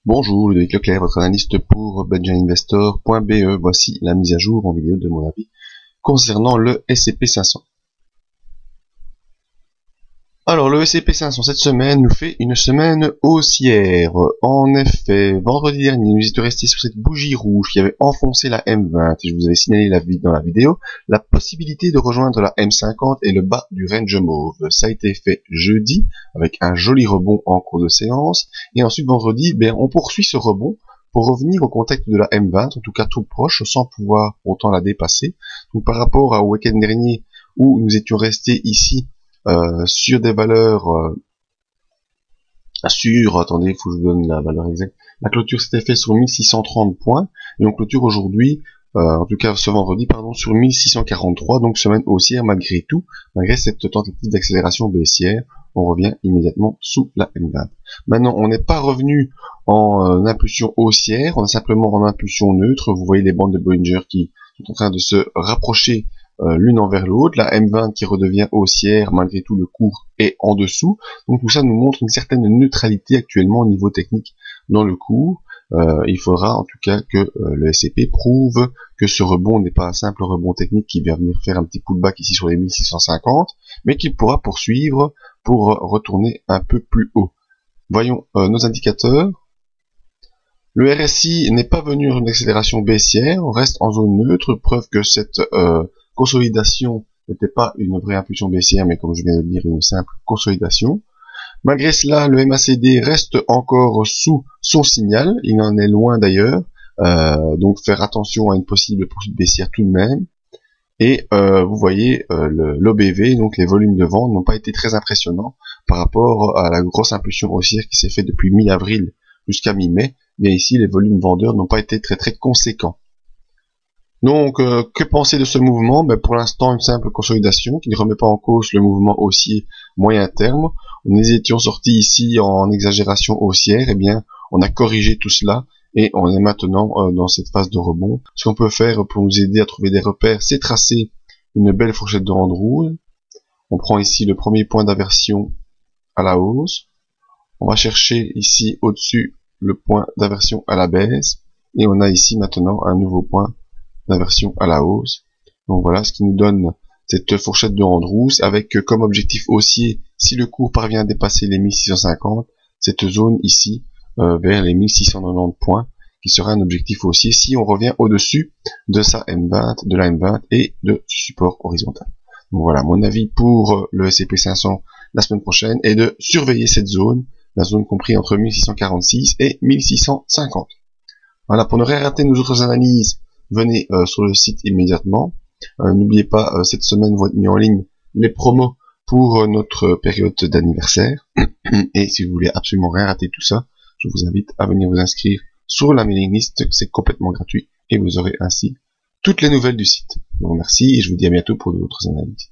Bonjour, Ludovic Leclerc, votre analyste pour benjaminvestor.be. Voici la mise à jour en vidéo de mon avis concernant le S&P 500. Alors, le S&P 500 cette semaine nous fait une semaine haussière. En effet, vendredi dernier, nous étions restés sur cette bougie rouge qui avait enfoncé la M20 et je vous avais signalé dans la vidéo la possibilité de rejoindre la M50 et le bas du range mauve. Ça a été fait jeudi avec un joli rebond en cours de séance et ensuite vendredi, on poursuit ce rebond pour revenir au contact de la M20, en tout cas tout proche, sans pouvoir autant la dépasser. Donc par rapport au week-end dernier où nous étions restés ici sur des valeurs attendez, il faut que je vous donne la valeur exacte. La clôture s'était fait sur 1630 points et on clôture aujourd'hui, en tout cas ce vendredi, sur 1643, donc semaine haussière malgré tout, malgré cette tentative d'accélération baissière, on revient immédiatement sous la M20. Maintenant, on n'est pas revenu en impulsion haussière, on est simplement en impulsion neutre. Vous voyez les bandes de Bollinger qui sont en train de se rapprocher l'une envers l'autre, la M20 qui redevient haussière, malgré tout le cours est en dessous, donc tout ça nous montre une certaine neutralité actuellement au niveau technique dans le cours. Il faudra en tout cas que le S&P prouve que ce rebond n'est pas un simple rebond technique qui vient venir faire un petit pullback ici sur les 1650, mais qu'il pourra poursuivre pour retourner un peu plus haut. Voyons nos indicateurs. Le RSI n'est pas venu en accélération baissière, on reste en zone neutre, preuve que cette consolidation n'était pas une vraie impulsion baissière, mais comme je viens de le dire, une simple consolidation. Malgré cela, le MACD reste encore sous son signal, il en est loin d'ailleurs, donc faire attention à une possible poursuite baissière tout de même. Et vous voyez l'OBV, donc les volumes de vente n'ont pas été très impressionnants par rapport à la grosse impulsion haussière qui s'est fait depuis mi-avril jusqu'à mi-mai. Bien ici, les volumes vendeurs n'ont pas été très conséquents. Donc, que penser de ce mouvement? Pour l'instant, une simple consolidation qui ne remet pas en cause le mouvement haussier moyen terme. Nous étions sortis ici en exagération haussière, on a corrigé tout cela et on est maintenant dans cette phase de rebond. Ce qu'on peut faire pour nous aider à trouver des repères, c'est tracer une belle fourchette de bande rouge. On prend ici le premier point d'aversion à la hausse. On va chercher ici au-dessus le point d'aversion à la baisse et on a ici maintenant un nouveau point d'aversion à la hausse. Donc voilà ce qui nous donne cette fourchette de bande rouge avec comme objectif haussier, si le cours parvient à dépasser les 1650, cette zone ici vers les 1690 points qui sera un objectif haussier si on revient au-dessus de sa M20, de la M20 et de ce support horizontal. Donc voilà mon avis pour le S&P 500 la semaine prochaine est de surveiller cette zone, la zone comprise entre 1646 et 1650. Voilà, pour ne rien rater nos autres analyses, venez sur le site immédiatement. N'oubliez pas, cette semaine, vous êtes mis en ligne les promos pour notre période d'anniversaire. Et si vous voulez absolument rien rater tout ça, je vous invite à venir vous inscrire sur la mailing list. C'est complètement gratuit et vous aurez ainsi toutes les nouvelles du site. Je vous remercie et je vous dis à bientôt pour d'autres analyses.